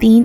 3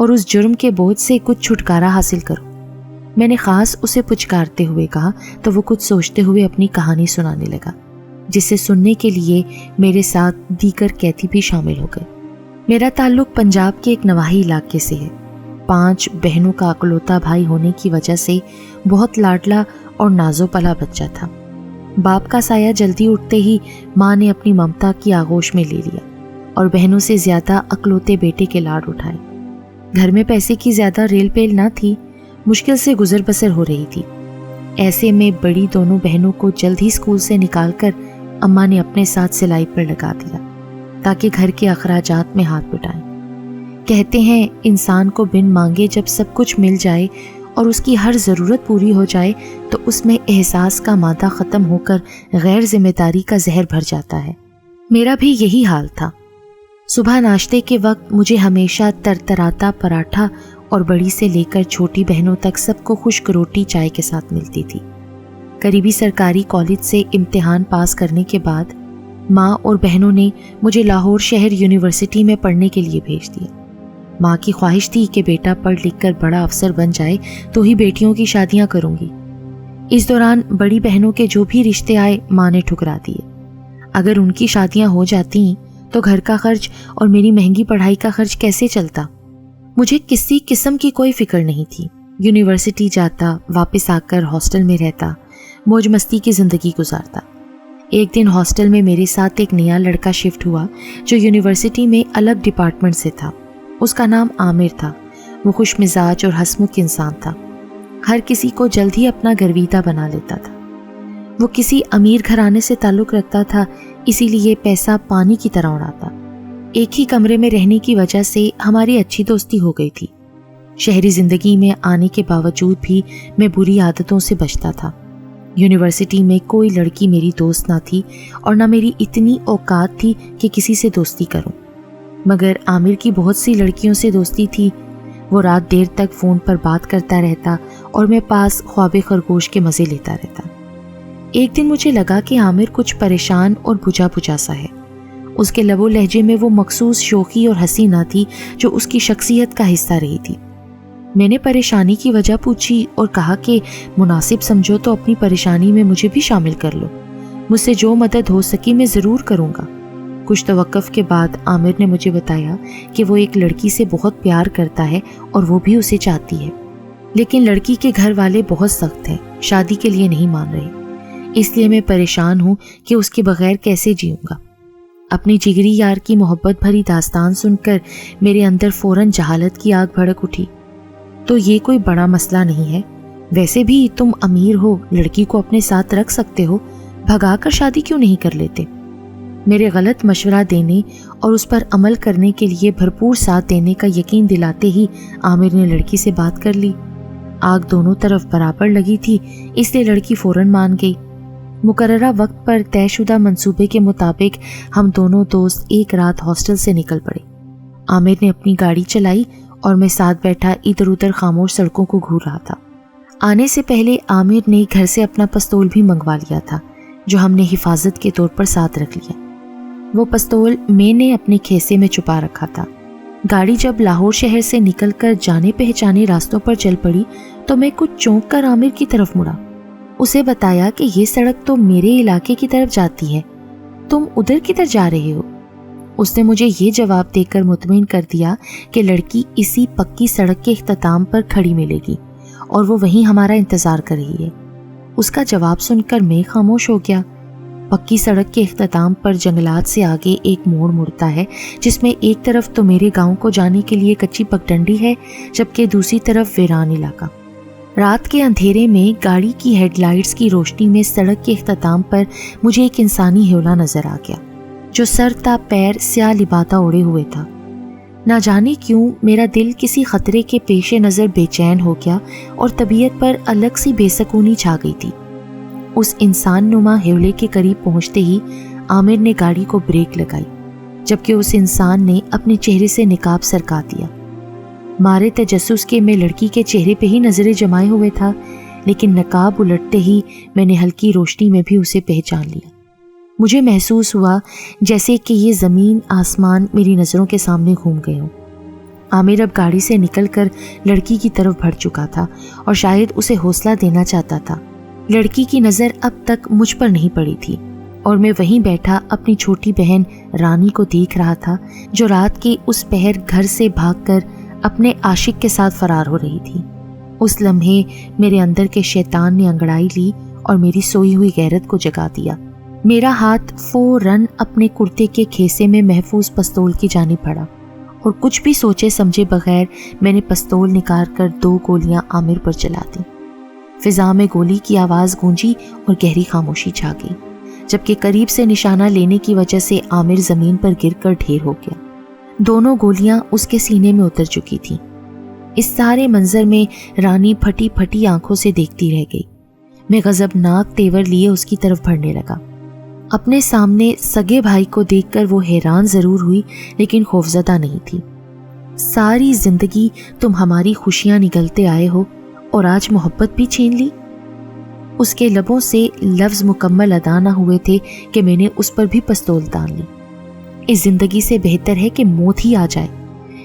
اور اس جرم کے بوجھ سے کچھ چھٹکارا حاصل کروں۔ میں نے خاص اسے پچکارتے ہوئے کہا تو وہ کچھ سوچتے ہوئے اپنی کہانی سنانے لگا، جسے سننے کے لیے میرے ساتھ دیگر قیدی بھی شامل ہو گئے۔ میرا تعلق پنجاب کے ایک نواحی علاقے سے ہے۔ 5 بہنوں کا اکلوتا بھائی ہونے کی وجہ سے بہت لاڈلا اور نازو پلا بچہ تھا۔ باپ کا سایہ جلدی اٹھتے ہی ماں نے اپنی ممتا کی آغوش میں لے لیا اور بہنوں سے زیادہ اکلوتے بیٹے کے لاڈ اٹھائے۔ گھر میں پیسے کی زیادہ ریل پیل نہ تھی، مشکل سے گزر بسر ہو رہی تھی۔ ایسے میں بڑی دونوں بہنوں کو جلد ہی اسکول سے نکال کر اماں نے اپنے ساتھ سلائی پر لگا دیا تاکہ گھر کے اخراجات میں ہاتھ بٹائیں۔ کہتے ہیں انسان کو بن مانگے جب سب کچھ مل جائے اور اس کی ہر ضرورت پوری ہو جائے تو اس میں احساس کا مادہ ختم ہو کر غیر ذمہ داری کا زہر بھر جاتا ہے۔ میرا بھی یہی حال تھا۔ صبح ناشتے کے وقت مجھے ہمیشہ ترتراتا پراٹھا اور بڑی سے لے کر چھوٹی بہنوں تک سب کو خشک روٹی چائے کے ساتھ ملتی تھی۔ قریبی سرکاری کالج سے امتحان پاس کرنے کے بعد ماں اور بہنوں نے مجھے لاہور شہر یونیورسٹی میں پڑھنے کے لیے بھیج دیا۔ ماں کی خواہش تھی کہ بیٹا پڑھ لکھ کر بڑا افسر بن جائے تو ہی بیٹیوں کی شادیاں کروں گی۔ اس دوران بڑی بہنوں کے جو بھی رشتے آئے ماں نے ٹھکرا دیے۔ اگر ان کی شادیاں ہو جاتی تو گھر کا خرچ اور میری مہنگی پڑھائی کا خرچ کیسے چلتا؟ مجھے کسی قسم کی کوئی فکر نہیں تھی۔ یونیورسٹی جاتا، واپس آ کر ہاسٹل میں رہتا، موج مستی کی زندگی گزارتا۔ ایک دن ہاسٹل میں میرے ساتھ ایک نیا لڑکا شفٹ ہوا جو یونیورسٹی میں الگ ڈپارٹمنٹ سے تھا۔ اس کا نام عامر تھا۔ وہ خوش مزاج اور ہنسمکھ انسان تھا۔ ہر کسی کو جلد ہی اپنا گرویدہ بنا لیتا تھا۔ وہ کسی امیر گھرانے سے تعلق رکھتا تھا، اسی لیے پیسہ پانی کی طرح اڑاتا۔ ایک ہی کمرے میں رہنے کی وجہ سے ہماری اچھی دوستی ہو گئی تھی۔ شہری زندگی میں آنے کے باوجود بھی میں بری عادتوں سے بچتا تھا۔ یونیورسٹی میں کوئی لڑکی میری دوست نہ تھی اور نہ میری اتنی اوقات تھی کہ کسی سے دوستی کروں، مگر عامر کی بہت سی لڑکیوں سے دوستی تھی۔ وہ رات دیر تک فون پر بات کرتا رہتا اور میں پاس خواب خرگوش کے مزے لیتا رہتا۔ ایک دن مجھے لگا کہ عامر کچھ پریشان اور بجھا بجھا سا ہے۔ اس کے لب و لہجے میں وہ مخصوص شوخی اور ہنسی نہ تھی جو اس کی شخصیت کا حصہ رہی تھی۔ میں نے پریشانی کی وجہ پوچھی اور کہا کہ مناسب سمجھو تو اپنی پریشانی میں مجھے بھی شامل کر لو، مجھ سے جو مدد ہو سکی میں ضرور کروں گا۔ کچھ توقف کے بعد عامر نے مجھے بتایا کہ وہ ایک لڑکی سے بہت پیار کرتا ہے اور وہ بھی اسے چاہتی ہے، لیکن لڑکی کے گھر والے بہت سخت ہیں، شادی کے لیے نہیں مان رہے، اس لیے میں پریشان ہوں کہ اس کے بغیر کیسے جیوں گا۔ اپنی جگری یار کی محبت بھری داستان سن کر میرے اندر فوراً جہالت کی آگ بھڑک اٹھی۔ تو یہ کوئی بڑا مسئلہ نہیں ہے، ویسے بھی تم امیر ہو، لڑکی کو اپنے ساتھ رکھ سکتے ہو، بھگا کر شادی کیوں نہیں کر لیتے؟ میرے غلط مشورہ دینے اور اس پر عمل کرنے کے لیے بھرپور ساتھ دینے کا یقین دلاتے ہی عامر نے لڑکی سے بات کر لی۔ آگ دونوں طرف برابر لگی تھی، اس لیے لڑکی فوراً مان گئی۔ مقررہ وقت پر طے شدہ منصوبے کے مطابق ہم دونوں دوست ایک رات ہاسٹل سے نکل پڑے۔ عامر نے اپنی گاڑی چلائی اور میں ساتھ بیٹھا ادھر ادھر خاموش سڑکوں کو گھور رہا تھا۔ آنے سے پہلے عامر نے گھر سے اپنا پستول بھی منگوا لیا تھا جو ہم نے حفاظت کے طور پر ساتھ رکھ لیا۔ وہ پستول میں نے اپنے کھیسے میں چھپا رکھا تھا۔ گاڑی جب لاہور شہر سے نکل کر جانے پہچانے راستوں پر چل پڑی تو میں کچھ چونک کر عامر کی طرف مڑا۔ اسے بتایا کہ یہ سڑک تو میرے علاقے کی طرف جاتی ہے، تم ادھر کدھر جا رہے ہو؟ اس نے مجھے یہ جواب دے کر مطمئن کر دیا کہ لڑکی اسی پکی سڑک کے اختتام پر کھڑی ملے گی اور وہ وہیں ہمارا انتظار کر رہی ہے۔ اس کا جواب سن کر میں خاموش ہو گیا۔ پکی سڑک کے اختتام پر جنگلات سے آگے ایک موڑ مڑتا ہے جس میں ایک طرف تو میرے گاؤں کو جانے کے لیے کچی پگڈنڈی ہے جبکہ دوسری طرف ویران علاقہ۔ رات کے اندھیرے میں گاڑی کی ہیڈ لائٹس کی روشنی میں سڑک کے اختتام پر مجھے ایک انسانی ہیولا نظر آ گیا جو سر تا پیر سیاہ لبادہ اوڑے ہوئے تھا۔ نہ جانے کیوں میرا دل کسی خطرے کے پیش نظر بے چین ہو گیا اور طبیعت پر الگ سی بے سکونی چھا گئی تھی۔ اس انسان نما ہیولے کے قریب پہنچتے ہی عامر نے گاڑی کو بریک لگائی جبکہ اس انسان نے اپنے چہرے سے نقاب سرکا دیا۔ مارے تجسس کے میں لڑکی کے چہرے پہ ہی نظریں جمائے ہوئے تھا، لیکن نقاب الٹتے ہی میں نے ہلکی روشنی میں بھی اسے پہچان لیا۔ مجھے محسوس ہوا جیسے کہ یہ زمین آسمان میری نظروں کے سامنے گھوم گئے ہوں۔ عامر اب گاڑی سے نکل کر لڑکی کی طرف بڑھ چکا تھا اور شاید اسے حوصلہ دینا چاہتا تھا۔ لڑکی کی نظر اب تک مجھ پر نہیں پڑی تھی اور میں وہیں بیٹھا اپنی چھوٹی بہن رانی کو دیکھ رہا تھا جو رات کے اس پہر گھر سے بھاگ کر اپنے عاشق کے ساتھ فرار ہو رہی تھی۔ اس لمحے میرے اندر کے شیطان نے انگڑائی لی اور میری سوئی ہوئی غیرت کو جگا دیا۔ میرا ہاتھ فوراً اپنے کرتے کے کھیسے میں محفوظ پستول کی جانب بڑھا اور کچھ بھی سوچے سمجھے بغیر میں نے پستول نکال کر 2 گولیاں عامر پر چلا دیں۔ فضا میں گولی کی آواز گونجی اور گہری خاموشی چھا گئی، جبکہ قریب سے نشانہ لینے کی وجہ سے عامر زمین پر گر کر ڈھیر ہو گیا۔ دونوں گولیاں اس کے سینے میں اتر چکی تھیں۔ اس سارے منظر میں رانی پھٹی پھٹی آنکھوں سے دیکھتی رہ گئی۔ میں غضبناک تیور لیے اس کی طرف بڑھنے لگا۔ اپنے سامنے سگے بھائی کو دیکھ کر وہ حیران ضرور ہوئی لیکن خوفزدہ نہیں تھی۔ ساری زندگی تم ہماری خوشیاں نگلتے آئے ہو اور آج محبت بھی چھین لی؟ اس کے لبوں سے لفظ مکمل ادا نہ ہوئے تھے کہ میں نے اس پر بھی پستول تان لی۔ اس زندگی سے بہتر ہے کہ موت ہی آ جائے،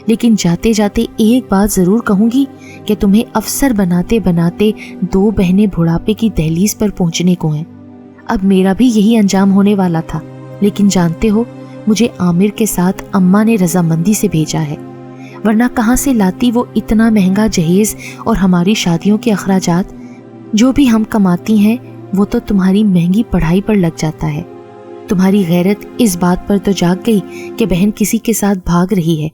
لیکن جاتے جاتے ایک بات ضرور کہوں گی کہ تمہیں افسر بناتے بناتے 2 بہنیں بڑھاپے کی دہلیز پر پہنچنے کو ہیں۔ اب میرا بھی یہی انجام ہونے والا تھا، لیکن جانتے ہو مجھے عامر کے ساتھ اماں نے رضامندی سے بھیجا ہے، ورنہ کہاں سے لاتی وہ اتنا مہنگا جہیز اور ہماری شادیوں کے اخراجات؟ جو بھی ہم کماتی ہیں وہ تو تمہاری مہنگی پڑھائی پر لگ جاتا ہے۔ تمہاری غیرت اس بات پر تو جاگ گئی کہ بہن کسی کے ساتھ بھاگ رہی ہے۔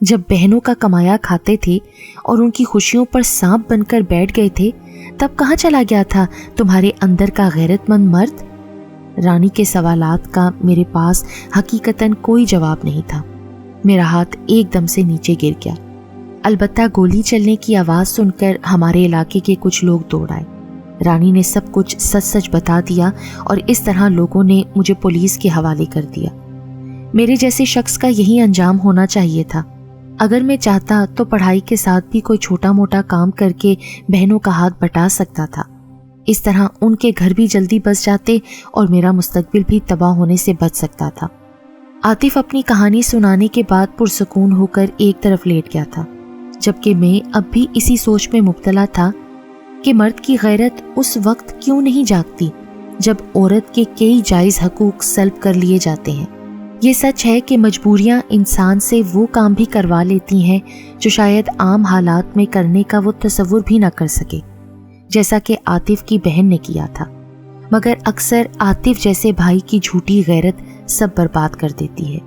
جب بہنوں کا کمایا کھاتے تھے اور ان کی خوشیوں پر سانپ بن کر بیٹھ گئے تھے، تب کہاں چلا گیا تھا تمہارے اندر کا غیرت مند مرد؟ رانی کے سوالات کا میرے پاس حقیقتاً کوئی جواب نہیں تھا۔ میرا ہاتھ ایک دم سے نیچے گر گیا۔ البتہ گولی چلنے کی آواز سن کر ہمارے علاقے کے کچھ لوگ دوڑ آئے۔ رانی نے سب کچھ سچ سچ بتا دیا اور اس طرح لوگوں نے مجھے پولیس کے حوالے کر دیا۔ میرے جیسے شخص کا یہی انجام ہونا چاہیے تھا۔ اگر میں چاہتا تو پڑھائی کے ساتھ بھی کوئی چھوٹا موٹا کام کر کے بہنوں کا ہاتھ بٹا سکتا تھا۔ اس طرح ان کے گھر بھی جلدی بس جاتے اور میرا مستقبل بھی تباہ ہونے سے بچ سکتا تھا۔ عاطف اپنی کہانی سنانے کے بعد پرسکون ہو کر ایک طرف لیٹ گیا تھا، جبکہ میں اب بھی اسی سوچ میں مبتلا تھا کہ مرد کی غیرت اس وقت کیوں نہیں جاگتی جب عورت کے کئی جائز حقوق سلب کر لیے جاتے ہیں۔ یہ سچ ہے کہ مجبوریاں انسان سے وہ کام بھی کروا لیتی ہیں جو شاید عام حالات میں کرنے کا وہ تصور بھی نہ کر سکے، جیسا کہ عاطف کی بہن نے کیا تھا، مگر اکثر عاطف جیسے بھائی کی جھوٹی غیرت سب برباد کر دیتی ہے۔